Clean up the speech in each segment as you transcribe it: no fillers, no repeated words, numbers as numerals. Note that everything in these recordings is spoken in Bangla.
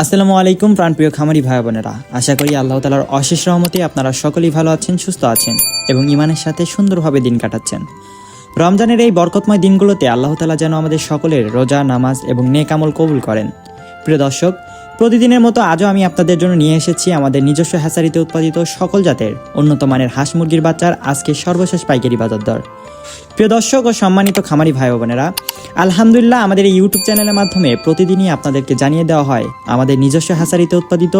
আসসালামু আলাইকুম প্রাণপ্রিয় খামারি ভাই বোনেরা, আশা করি আল্লাহ তাআলার অশেষ রহমতে আপনারা সকলেই ভালো আছেন, সুস্থ আছেন এবং ঈমানের সাথে সুন্দরভাবে দিন কাটাচ্ছেন। রমজানের এই বরকতময় দিনগুলোতে আল্লাহ তাআলা যেন আমাদের সকলের রোজা, নামাজ এবং নেক আমল কবুল করেন। প্রিয় দর্শক, প্রতিদিনের মতো আজও আমি আপনাদের জন্য নিয়ে এসেছি আমাদের নিজস্ব হ্যাচারিতে উৎপাদিত সকল জাতের উন্নত মানের হাঁস মুরগির বাচ্চার আজকে সর্বশেষ পাইকারি বাজার দর। প্রিয় দর্শক ও সম্মানিত খামারি ভাই বোনেরা, আলহামদুলিল্লাহ আমাদের এই ইউটিউব চ্যানেলের মাধ্যমে প্রতিদিনই আপনাদেরকে জানিয়ে দেওয়া হয় আমাদের নিজস্ব হ্যাচারিতে উৎপাদিত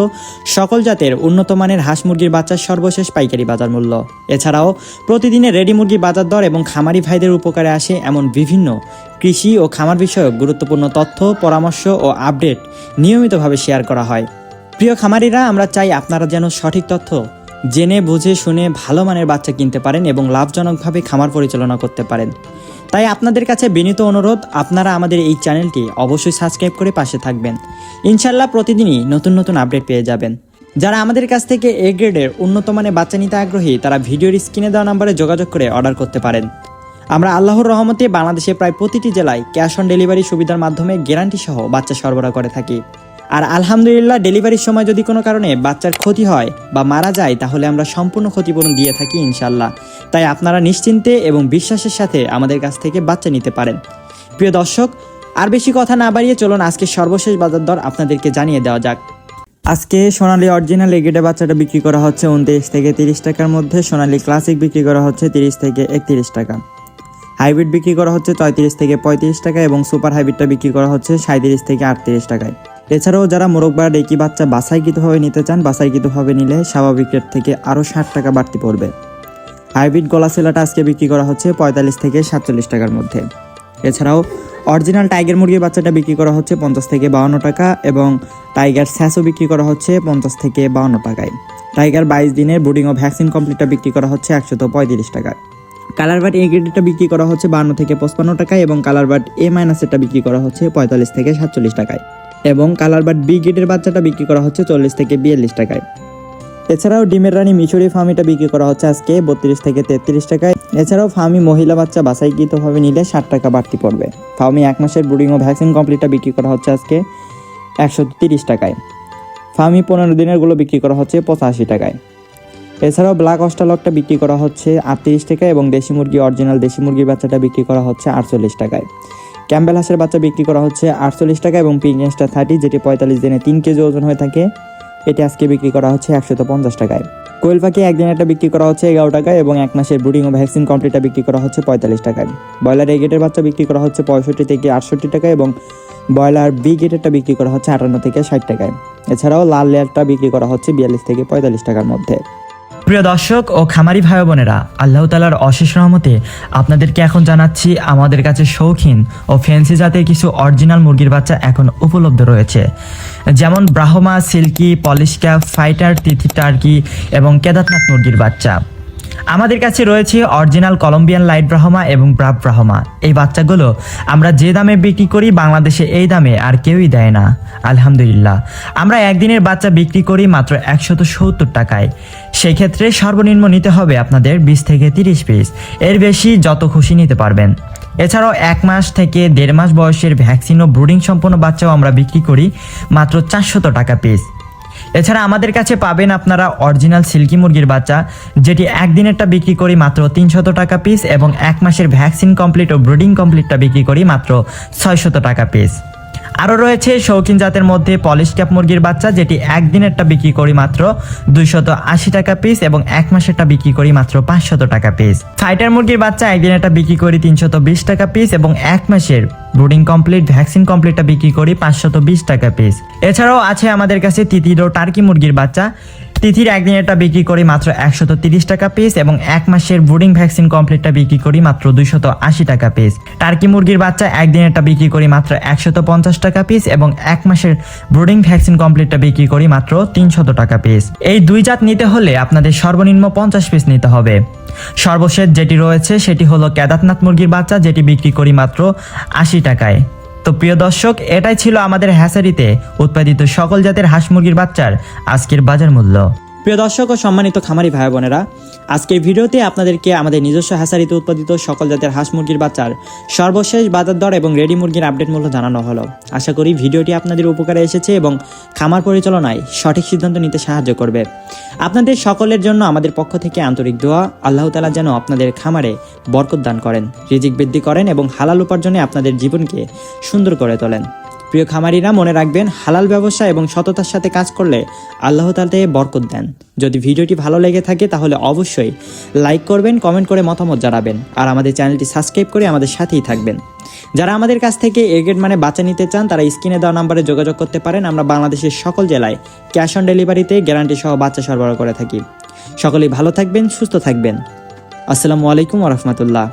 সকল জাতের উন্নত মানের হাঁস মুরগির বাচ্চার সর্বশেষ পাইকারি বাজার মূল্য। এছাড়াও প্রতিদিনের রেডি মুরগির বাজার দর এবং খামারি ভাইদের উপকারে আসে এমন বিভিন্ন কৃষি ও খামার বিষয়ক গুরুত্বপূর্ণ তথ্য, পরামর্শ ও আপডেট নিয়মিতভাবে শেয়ার করা হয়। প্রিয় খামারিরা, আমরা চাই আপনারা যেন সঠিক তথ্য জেনে বুঝে শুনে ভালো মানের বাচ্চা কিনতে পারেন এবং লাভজনকভাবে খামার পরিচালনা করতে পারেন। তাই আপনাদের কাছে বিনীত অনুরোধ, আপনারা আমাদের এই চ্যানেলটি অবশ্যই সাবস্ক্রাইব করে পাশে থাকবেন। ইনশাল্লাহ প্রতিদিনই নতুন নতুন আপডেট পেয়ে যাবেন। যারা আমাদের কাছ থেকে এ গ্রেডের উন্নত মানের বাচ্চা নিতে আগ্রহী, তারা ভিডিওর স্ক্রিনে দেওয়া নম্বরে যোগাযোগ করে অর্ডার করতে পারেন। আমরা আল্লাহর রহমতে বাংলাদেশে প্রায় প্রতিটি জেলায় ক্যাশ অন ডেলিভারি সুবিধার মাধ্যমে গ্যারান্টি সহ বাচ্চা সরবরাহ করে থাকি। আর আলহামদুলিল্লাহ, ডেলিভারির সময় যদি কোনো কারণে বাচ্চার ক্ষতি হয় বা মারা যায়, তাহলে আমরা সম্পূর্ণ ক্ষতিপূরণ দিয়ে থাকি ইনশাল্লাহ। তাই আপনারা নিশ্চিন্তে এবং বিশ্বাসের সাথে আমাদের কাছ থেকে বাচ্চা নিতে পারেন। প্রিয় দর্শক, আর বেশি কথা না বাড়িয়ে চলুন আজকে সর্বশেষ বাজার দর আপনাদেরকে জানিয়ে দেওয়া যাক। আজকে সোনালী অরিজিনাল এগেটে বাচ্চাটা বিক্রি করা হচ্ছে 29 থেকে 30 টাকার মধ্যে। সোনালী ক্লাসিক বিক্রি করা হচ্ছে 30 থেকে 31 টাকা। হাইব্রিড বিক্রি করা হচ্ছে 33 থেকে 35 টাকা এবং সুপার হাইব্রিডটা বিক্রি করা হচ্ছে 37 থেকে 38 টাকায়। এছাড়াও যারা মোরগ বা ডেকি বাচ্চা বাছাইকৃতভাবে নিতে চান, বাছাইকৃতভাবে নিলে স্বাভাবিক রেট থেকে আরও 60 টাকা বাড়তি পড়বে। হাইব্রিড গলা সেলাটা আজকে বিক্রি করা হচ্ছে 45 থেকে 47 টাকার মধ্যে। এছাড়াও অরিজিনাল টাইগার মুরগির বাচ্চাটা বিক্রি করা হচ্ছে 50 থেকে 52 টাকা এবং টাইগার স্যাসও বিক্রি করা হচ্ছে 50 থেকে 52 টাকায়। টাইগার 22 দিনের ব্রুডিং ও ভ্যাকসিন কমপ্লিটটা বিক্রি করা হচ্ছে 135 টাকায়। কালার বাট এ গ্রেডেরটা বিক্রি করা হচ্ছে 52 থেকে 55 টাকায় এবং কালার বাট এ মাইনাসেরটা বিক্রি করা হচ্ছে 45 থেকে 47 টাকায় এবং কালার বাট বি গ্রেডের বাচ্চাটা বিক্রি করা হচ্ছে 40 থেকে 42 টাকায়। এছাড়াও ডিমের রানী মিশরি ফার্মিটা বিক্রি করা হচ্ছে আজকে 32 থেকে 33 টাকায়। এছাড়াও ফার্মি মহিলা বাচ্চা বাছাইকৃতভাবে নিলে 60 টাকা বাড়তি পড়বে। ফার্মি 1 মাসের ব্রুডিং ও ভ্যাকসিন কমপ্লিটটা বিক্রি করা হচ্ছে আজকে 130 টাকায়। ফার্মি 15 দিনেরগুলো বিক্রি করা হচ্ছে 85 টাকায়। এছাড়াও ব্ল্যাক অস্ট্রালকটা বিক্রি করা হচ্ছে 38 টাকা এবং দেশি মুরগি অরিজিনাল দেশি মুরগির বাচ্চাটা বিক্রি করা হচ্ছে 48 টাকায়। ক্যাম্বেল হাঁসের বাচ্চা বিক্রি করা হচ্ছে 48 টাকা এবং পিঙ্ক স্টার 30 যেটি 45 দিনে 3 কেজি ওজন হয়ে থাকে, এটি আজকে বিক্রি করা হচ্ছে 150 টাকায়। কোয়েল পাখি একদিনেরটা বিক্রি করা হচ্ছে 11 টাকায় এবং 1 মাসের ব্রুডিং ও ভ্যাকসিন কমপ্লিটটা বিক্রি করা হচ্ছে 45 টাকায়। ব্রয়লার এ গেটের বাচ্চা বিক্রি করা হচ্ছে 65 থেকে 68 টাকা এবং ব্রয়লার বি গেটেরটা বিক্রি করা হচ্ছে 58 থেকে 60 টাকায়। এছাড়াও লাল লেয়ারটা বিক্রি করা হচ্ছে 42 থেকে 45 টাকার মধ্যে। প্রিয় দর্শক ও খামারি ভাই বোনেরা, আল্লাহ তাআলার অশেষ রহমতে আপনাদেরকে এখন জানাচ্ছি আমাদের কাছে শৌখিন ও ফ্যান্সি জাতের কিছু অরিজিনাল মুরগির বাচ্চা এখন উপলব্ধ রয়েছে, যেমন Brahma, Silkie, Polish cap, fighter, তিথি টার্কি এবং কেদারনাথ মুরগির বাচ্চা। আমাদের কাছে রয়েছে অরিজিনাল কলম্বিয়ান লাইট ব্রাহ্মা এবং ব্রাভ ব্রাহ্মা। এই বাচ্চাগুলো আমরা যে দামে বিক্রি করি, বাংলাদেশে এই দামে আর কেউই দেয় না। আলহামদুলিল্লাহ, আমরা একদিনের বাচ্চা বিক্রি করি মাত্র 170 টাকায়। সেই ক্ষেত্রে সর্বনিম্ন নিতে হবে আপনাদের 20 থেকে 30 পিস, এর বেশি যত খুশি নিতে পারবেন। এছাড়াও 1 মাস থেকে 1.5 মাস বয়সের ভ্যাকসিন ও ব্রুডিং সম্পন্ন বাচ্চাও আমরা বিক্রি করি মাত্র 400 টাকা পিস। এছাড়া আমাদের কাছে পাবেন আপনারা অরিজিনাল সিল্কি মুরগির বাচ্চা, যেটি একদিনেরটা বিক্রি করি মাত্র 300 টাকা পিস এবং 1 মাসের ভ্যাকসিন কমপ্লিট ও ব্রুডিং কমপ্লিটটা বিক্রি করি মাত্র 600 টাকা পিস। আরও রয়েছে শৌখিন জাতের মধ্যে পলিশ ক্যাপ মুরগির বাচ্চা, যেটি একদিনেরটা বিক্রি করি মাত্র 280 টাকা পিস এবং 1 মাসেরটা বিক্রি করি মাত্র 500 টাকা পিস। ফাইটার মুরগির বাচ্চা একদিনেরটা বিক্রি করি 320 টাকা পিস এবং 1 মাসের ব্রুডিং কমপ্লিট ভ্যাকসিন কমপ্লিটটা বিক্রি করি 520 টাকা পিস। এছাড়াও আছে আমাদের কাছে তিতির ও টার্কি মুরগির বাচ্চা। তিথির একদিনেরটা বিক্রি করি মাত্র 130 টাকা পিস এবং 1 মাসের ব্রুডিং ভ্যাকসিন কমপ্লিটটা বিক্রি করি মাত্র 280 টাকা পিস। টার্কি মুরগির বাচ্চা একদিনেরটা বিক্রি করি মাত্র 150 টাকা পিস এবং 1 মাসের ব্রুডিং ভ্যাকসিন কমপ্লিটটা বিক্রি করি মাত্র 300 টাকা পিস। এই দুই জাত নিতে হলে আপনাদের সর্বনিম্ন 50 পিস নিতে হবে। সর্বশেষ যেটি রয়েছে সেটি হলো কেদারনাথ মুরগির বাচ্চা, যেটি বিক্রি করি মাত্র 80 টাকায়। তো প্রিয় দর্শক, এটাই ছিল আমাদের হ্যাচারিতে উৎপাদিত সকল জাতের হাঁস মুরগির বাচ্চার আজকের বাজার মূল্য। প্রিয় দর্শক ও সম্মানিত খামারি ভাই বোনেরা, আজকের ভিডিওতে আপনাদেরকে আমাদের নিজস্ব হ্যাচারিতে উৎপাদিত সকল জাতের হাঁস মুরগির বাচ্চার সর্বশেষ বাজার দর এবং রেডি মুরগির আপডেট মূল্য জানানো হলো। আশা করি ভিডিওটি আপনাদের উপকারে এসেছে এবং খামার পরিচালনায় সঠিক সিদ্ধান্ত নিতে সাহায্য করবে। আপনাদের সকলের জন্য আমাদের পক্ষ থেকে আন্তরিক দোয়া, আল্লাহ তাআলা যেন আপনাদের খামারে বরকত দান করেন, রিজিক বৃদ্ধি করেন এবং হালাল উপার্জনে আপনাদের জীবনকে সুন্দর করে তোলেন। প্রিয় খামারিরা, মনে রাখবেন, হালাল ব্যবসা এবং সততার সাথে কাজ করলে আল্লাহ তাআলা বরকত দেন। যদি ভিডিওটি ভালো লেগে থাকে তাহলে অবশ্যই লাইক করবেন, কমেন্ট করে মতামত জানাবেন আর আমাদের চ্যানেলটি সাবস্ক্রাইব করে আমাদের সাথেই থাকবেন। যারা আমাদের কাছ থেকে এ গ্রেড মানে বাচ্চা নিতে চান তারা স্ক্রিনে দেওয়া নম্বরে যোগাযোগ করতে পারেন। আমরা বাংলাদেশের সকল জেলায় ক্যাশ অন ডেলিভারিতে গ্যারান্টি সহ বাচ্চা সরবরাহ করে থাকি। সকলেই ভালো থাকবেন, সুস্থ থাকবেন। আসসালামু আলাইকুম ওয়া রাহমাতুল্লাহ।